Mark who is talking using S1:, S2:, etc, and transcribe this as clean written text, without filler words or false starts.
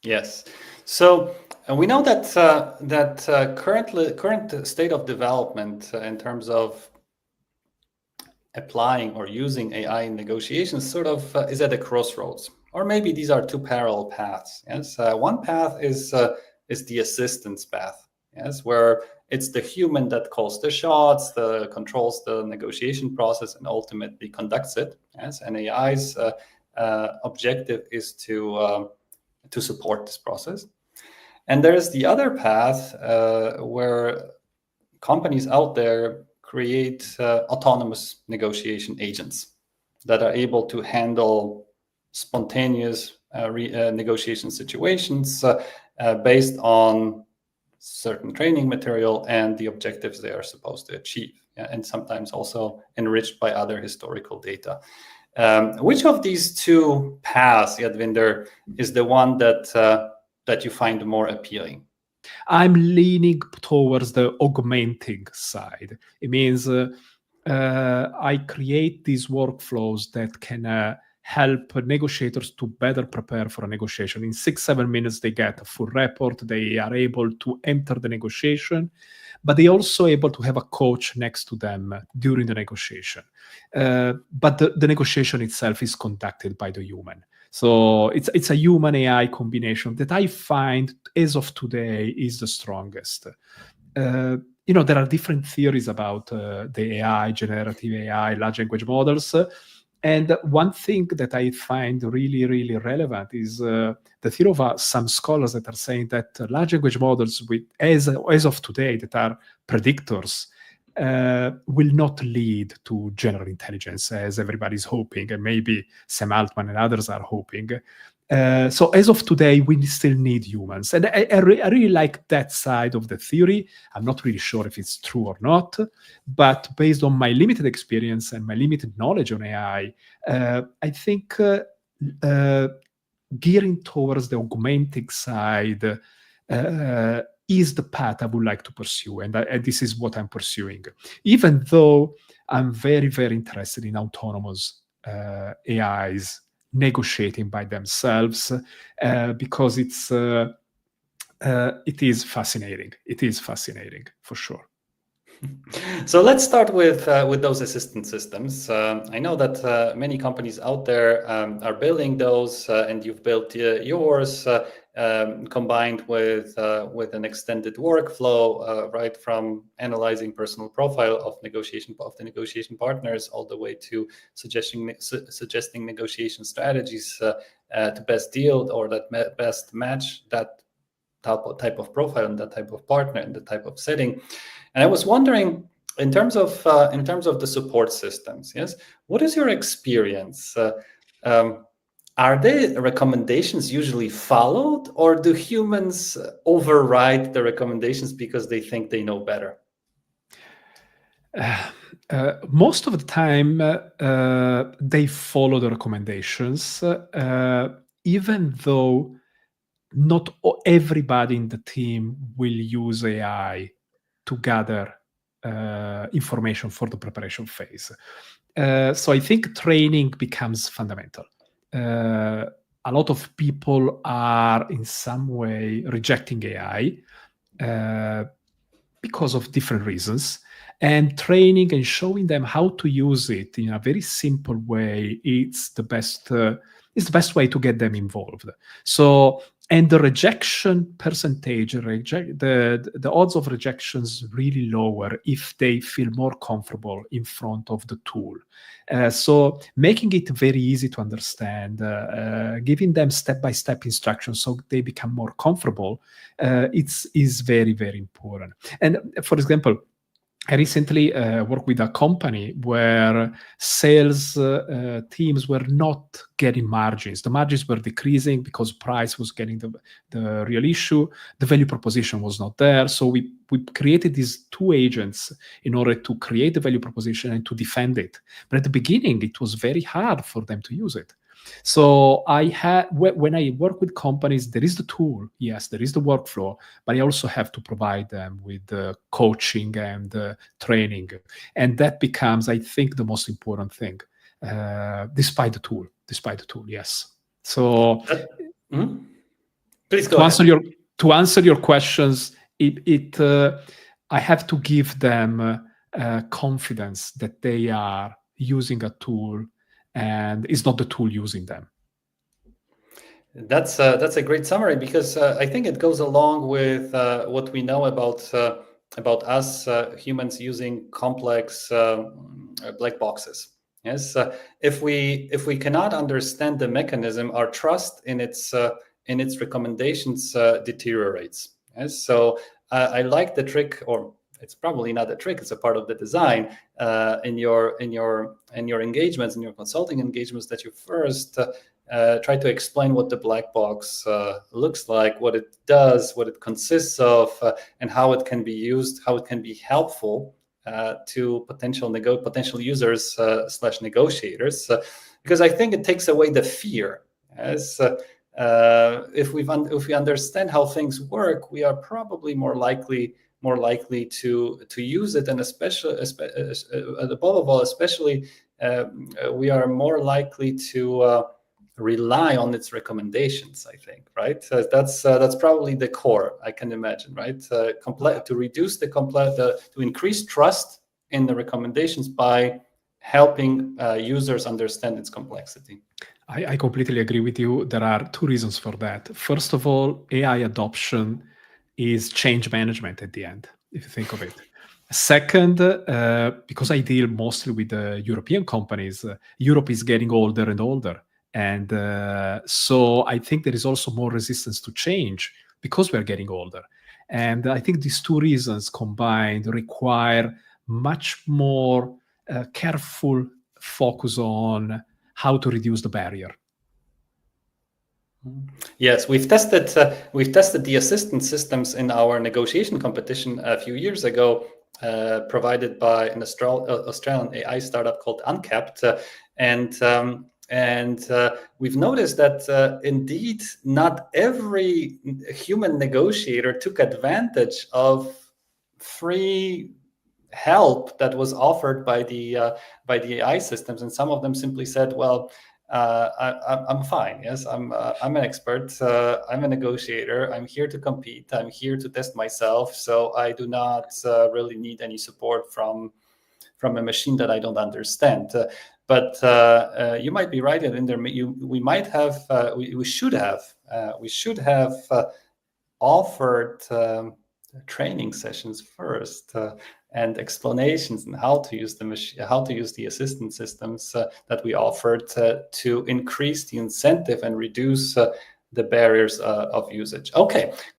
S1: Yes. So we know that current state of development in terms of applying or using AI in negotiations sort of is at a crossroads, or maybe these are two parallel paths. Yes, one path is the assistance path. Yes, where it's the human that calls the shots, controls the negotiation process, and ultimately conducts it. Yes, and AI's objective is to support this process. And there's the other path where companies out there create autonomous negotiation agents that are able to handle spontaneous negotiation situations based on certain training material and the objectives they are supposed to achieve, and sometimes also enriched by other historical data. Which of these two paths, Yadvinder, is the one that you find more appealing?
S2: I'm leaning towards the augmenting side. It means I create these workflows that can help negotiators to better prepare for a negotiation. In 6-7 minutes, they get a full report. They are able to enter the negotiation, but they also able to have a coach next to them during the negotiation. But the negotiation itself is conducted by the human. So it's a human AI combination that I find, as of today, is the strongest. There are different theories about the AI, generative AI, large language models. And one thing that I find really, really relevant is the theory of some scholars that are saying that large language models, as of today, that are predictors, will not lead to general intelligence, as everybody's hoping, and maybe Sam Altman and others are hoping. So as of today, we still need humans. And I really like that side of the theory. I'm not really sure if it's true or not, but based on my limited experience and my limited knowledge on AI, I think gearing towards the augmenting side is the path I would like to pursue. And this is what I'm pursuing. Even though I'm very, very interested in autonomous AIs negotiating by themselves, because it is fascinating. It is fascinating, for sure.
S1: So let's start with those assistant systems. I know that many companies out there are building those, and you've built yours combined with an extended workflow, right from analyzing personal profile of the negotiation partners all the way to suggesting negotiation strategies to best deal or that best match that type of profile and that type of partner and the type of setting. And I was wondering, in terms of the support systems, yes, what is your experience? Are the recommendations usually followed, or do humans override the recommendations because they think they know better?
S2: Most of the time, they follow the recommendations, even though not everybody in the team will use AI to gather information for the preparation phase. So I think training becomes fundamental. A lot of people are in some way rejecting AI because of different reasons. And training and showing them how to use it in a very simple way, it's the best way to get them involved. So, and the rejection percentage, the odds of rejections really lower if they feel more comfortable in front of the tool. So making it very easy to understand, giving them step-by-step instructions so they become more comfortable, is very, very important. And for example, I recently worked with a company where sales teams were not getting margins. The margins were decreasing because price was getting the real issue. The value proposition was not there. So we created these two agents in order to create the value proposition and to defend it. But at the beginning, it was very hard for them to use it. So when I work with companies, there is the tool, yes, there is the workflow, but I also have to provide them with the coaching and training. And that becomes, I think, the most important thing, despite the tool, yes. So...
S1: Please go
S2: to
S1: ahead.
S2: answer your questions, I have to give them confidence that they are using a tool and it's not the tool using them.
S1: That's a great summary, because I think it goes along with what we know about us humans using complex black boxes. Yes, if we cannot understand the mechanism, our trust in its recommendations deteriorates. Yes, so I like the trick, or it's probably not a trick; it's a part of the design in your engagements, in your consulting engagements, that you first try to explain what the black box looks like, what it does, what it consists of, and how it can be used, how it can be helpful to potential users slash negotiators, because I think it takes away the fear. As if we understand how things work, we are probably more likely to use it, and especially above all, especially we are more likely to rely on its recommendations, I think, right? That's probably the core, I can imagine, right? To reduce to increase trust in the recommendations by helping users understand its complexity.
S2: I completely agree with you. There are two reasons for that. First of all, AI adoption is change management at the end, if you think of it. Second, because I deal mostly with European companies, Europe is getting older and older. And so I think there is also more resistance to change because we're getting older. And I think these two reasons combined require much more careful focus on how to reduce the barrier.
S1: Yes, we've tested the assistant systems in our negotiation competition a few years ago, provided by an Australian AI startup called Uncapped, and we've noticed that indeed not every human negotiator took advantage of free help that was offered by the AI systems, and some of them simply said, "Well, I'm fine. Yes, I'm an expert. I'm a negotiator. I'm here to compete. I'm here to test myself. So I do not really need any support from a machine that I don't understand." But you might be right, and in there, we might have, we should have offered training sessions first and explanations on how to use the machine, how to use the assistant systems that we offered to increase the incentive and reduce the barriers of usage. Okay,